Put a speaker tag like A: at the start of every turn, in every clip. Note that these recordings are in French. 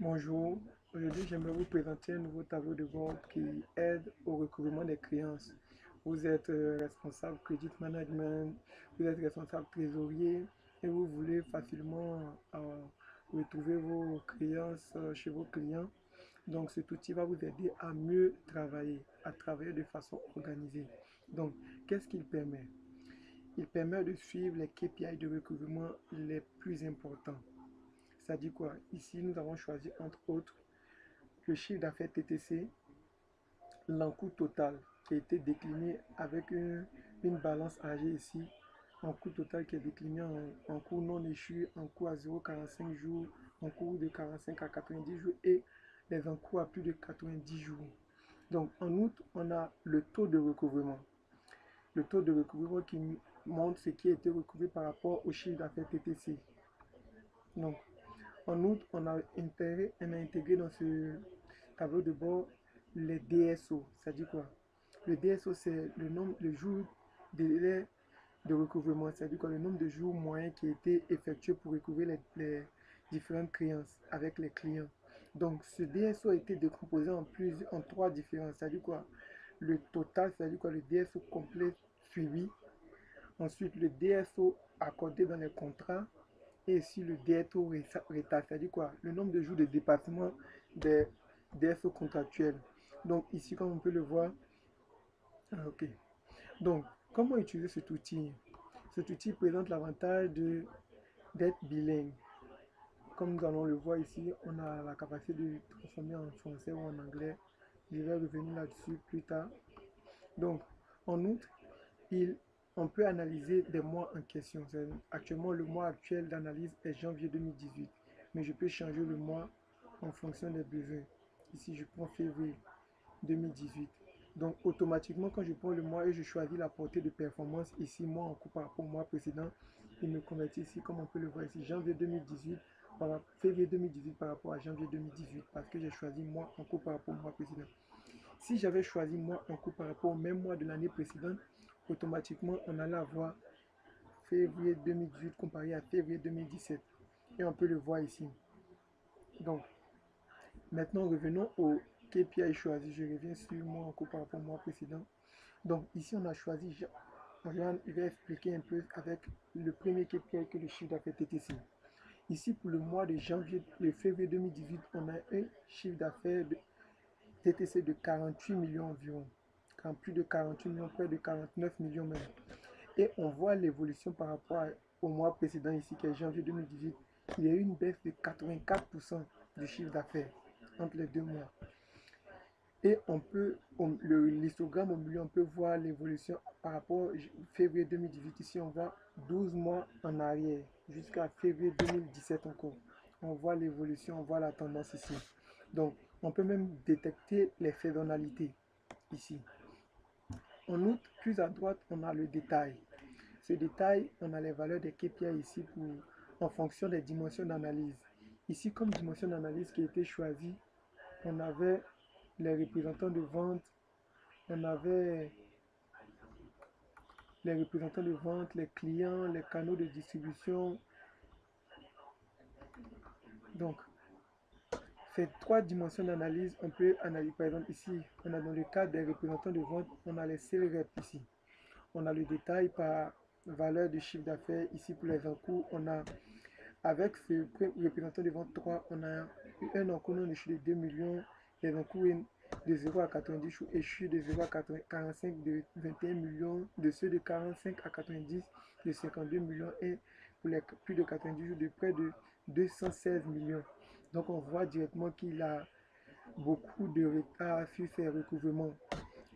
A: Bonjour, aujourd'hui j'aimerais vous présenter un nouveau tableau de bord qui aide au recouvrement des créances. Vous êtes responsable credit management, vous êtes responsable trésorier et vous voulez facilement retrouver vos créances chez vos clients. Donc cet outil va vous aider à mieux travailler, à travailler de façon organisée. Donc qu'est-ce qu'il permet? Il permet de suivre les KPI de recouvrement les plus importants. Ça dit quoi? Ici, nous avons choisi entre autres le chiffre d'affaires TTC, l'encoût total qui a été décliné avec une balance âgée ici, en coût total qui est décliné en coût non échu, en coût à 0,45 jours, en coût de 45 à 90 jours et les encours à plus de 90 jours. Donc en outre, on a le taux de recouvrement. Le taux de recouvrement qui montre ce qui a été recouvré par rapport au chiffre d'affaires TTC. Donc en outre, on a intégré dans ce tableau de bord les DSO. Ça dit quoi? Le DSO, c'est le nombre de jours délai de recouvrement. C'est-à-dire quoi? Le nombre de jours moyens qui a été effectué pour recouvrer les différentes créances avec les clients. Donc, ce DSO a été décomposé en trois différents. C'est-à-dire quoi? Le total, c'est-à-dire quoi? Le DSO complet suivi. Ensuite, le DSO accordé dans les contrats et ici le DSO retard, c'est-à-dire quoi? Le nombre de jours de dépassement des DSO contractuels. Donc ici, comme on peut le voir, ok. Donc, comment utiliser cet outil? Cet outil présente l'avantage d'être bilingue. Comme nous allons le voir ici, on a la capacité de transformer en français ou en anglais. Je vais revenir là-dessus plus tard. Donc, en outre, il, on peut analyser des mois en question. Actuellement, le mois actuel d'analyse est janvier 2018, mais je peux changer le mois en fonction des besoins. Ici, je prends février 2018. Donc, automatiquement, quand je prends le mois et je choisis la portée de performance, ici, mois en cours par rapport au mois précédent, il me convertit ici, comme on peut le voir ici, janvier 2018 février 2018 par rapport à janvier 2018, parce que j'ai choisi mois en cours par rapport au mois précédent. Si j'avais choisi mois en cours par rapport au même mois de l'année précédente, automatiquement, on allait avoir février 2018 comparé à février 2017. Et on peut le voir ici. Donc, maintenant, revenons au KPI choisi. Je reviens sur mois en cours par rapport au mois précédent. Donc, ici, on a choisi, je vais expliquer un peu avec le premier KPI que le chiffre d'affaires TTC. Ici, pour le mois de janvier, le février 2018, on a un chiffre d'affaires de TTC de 48 millions environ. Quand plus de 48 millions, près de 49 millions même. Et on voit l'évolution par rapport au mois précédent ici, qui est janvier 2018. Il y a eu une baisse de 84% du chiffre d'affaires entre les deux mois. Et l'histogramme au milieu, on peut voir l'évolution par rapport au février 2018. Ici, on voit 12 mois en arrière, jusqu'à février 2017 encore. On voit l'évolution, on voit la tendance ici. Donc, on peut même détecter les saisonnalités ici. En outre, plus à droite, on a le détail. Ce détail, on a les valeurs des KPI ici en fonction des dimensions d'analyse. Ici, comme dimension d'analyse qui a été choisie, on avait les représentants de vente, on avait les représentants de vente, les clients, les canaux de distribution. Donc, ces trois dimensions d'analyse, on peut analyser, par exemple, ici, on a dans le cadre des représentants de vente, on a les sales reps ici. On a le détail par valeur de chiffre d'affaires. Ici, pour les encours, on a, avec ce représentant de vente 3, on a eu un encours non échu de 2 millions, les encours de 0 à 90 jours échus de 0 à 45 de 21 millions, de ceux de 45 à 90 de 52 millions et pour les plus de 90 jours de près de 216 millions. Donc on voit directement qu'il a beaucoup de retard sur ses recouvrements.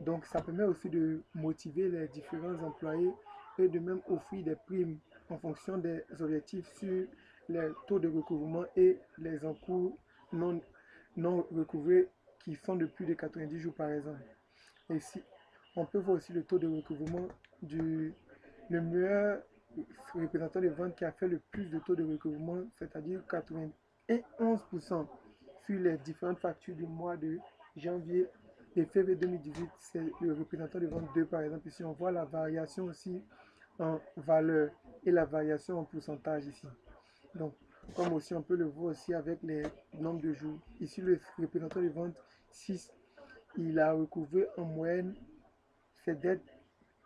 A: Donc ça permet aussi de motiver les différents employés et de même offrir des primes en fonction des objectifs sur les taux de recouvrement et les encours non recouvrés qui sont de plus de 90 jours par exemple. Et si, on peut voir aussi le taux de recouvrement le meilleur représentant de vente qui a fait le plus de taux de recouvrement, c'est-à-dire 91% sur les différentes factures du mois de janvier et février 2018, c'est le représentant de vente 2 par exemple. Ici, on voit la variation aussi en valeur et la variation en pourcentage ici. Donc, Comme aussi on peut le voir aussi avec les nombres de jours. Ici, le représentant de vente 6, il a recouvré en moyenne ses dettes,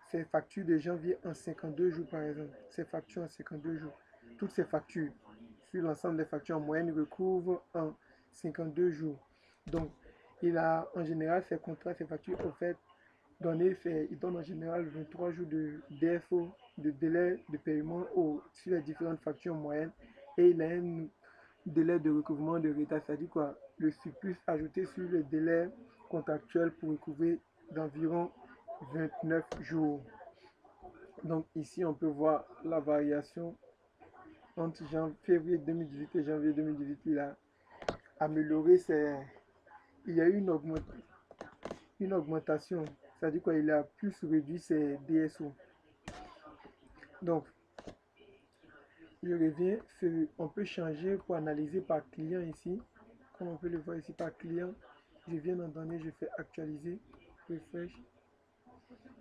A: ses factures de janvier en 52 jours par exemple. Ses factures en 52 jours. Toutes ses factures, sur l'ensemble des factures en moyenne, il recouvre en 52 jours. Donc, il a en général ses contrats, ses factures au fait donné, il donne en général 23 jours de DFO, de délai de paiement sur les différentes factures en moyenne. Et il a un délai de recouvrement de retard, c'est-à-dire quoi, le surplus ajouté sur le délai contractuel pour recouvrer d'environ 29 jours. Donc ici, on peut voir la variation entre février 2018 et janvier 2018. Il a amélioré il y a eu une augmentation, c'est-à-dire qu'il a plus réduit ses DSO. Donc, je reviens, on peut changer pour analyser par client ici. Comme on peut le voir ici par client, je viens d'en donner, je fais actualiser, refresh,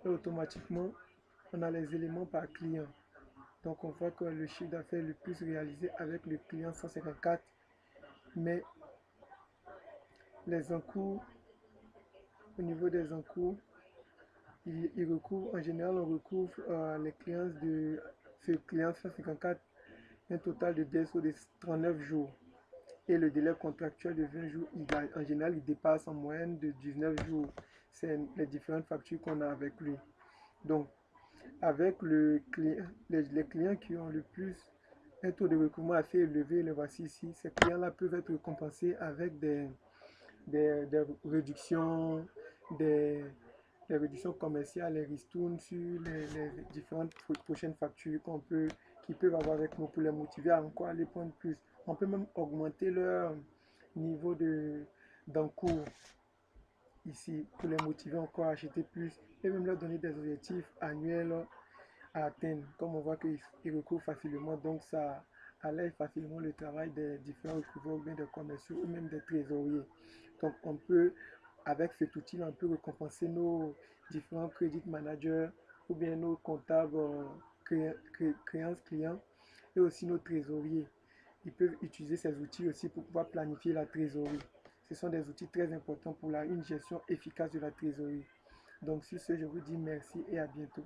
A: et automatiquement, on a les éléments par client. Donc, on voit que le chiffre d'affaires le plus réalisé avec le client 154, mais les encours, au niveau des encours, il recouvre, en général, on recouvre les clients de ce client 154, un total de DSO de 39 jours. Et le délai contractuel de 20 jours, en général, il dépasse en moyenne de 19 jours. C'est les différentes factures qu'on a avec lui. Donc, avec les clients qui ont le plus un taux de recouvrement assez élevé, le voici ici, ces clients-là peuvent être compensés avec des réductions, des, des réductions commerciales, les ristournes sur les différentes prochaines factures qu'ils peuvent avoir avec nous pour les motiver à encore aller prendre plus. On peut même augmenter leur niveau d'encours ici pour les motiver encore à acheter plus et même leur donner des objectifs annuels à atteindre. Comme on voit qu'ils recourent facilement, donc ça allège facilement le travail des différents recouvreurs, ou bien des commerciaux ou même des trésoriers. Donc on peut, avec cet outil, on peut récompenser nos différents crédit managers ou bien nos comptables créances clients et aussi nos trésoriers. Ils peuvent utiliser ces outils aussi pour pouvoir planifier la trésorerie. Ce sont des outils très importants pour une gestion efficace de la trésorerie. Donc sur ce, je vous dis merci et à bientôt.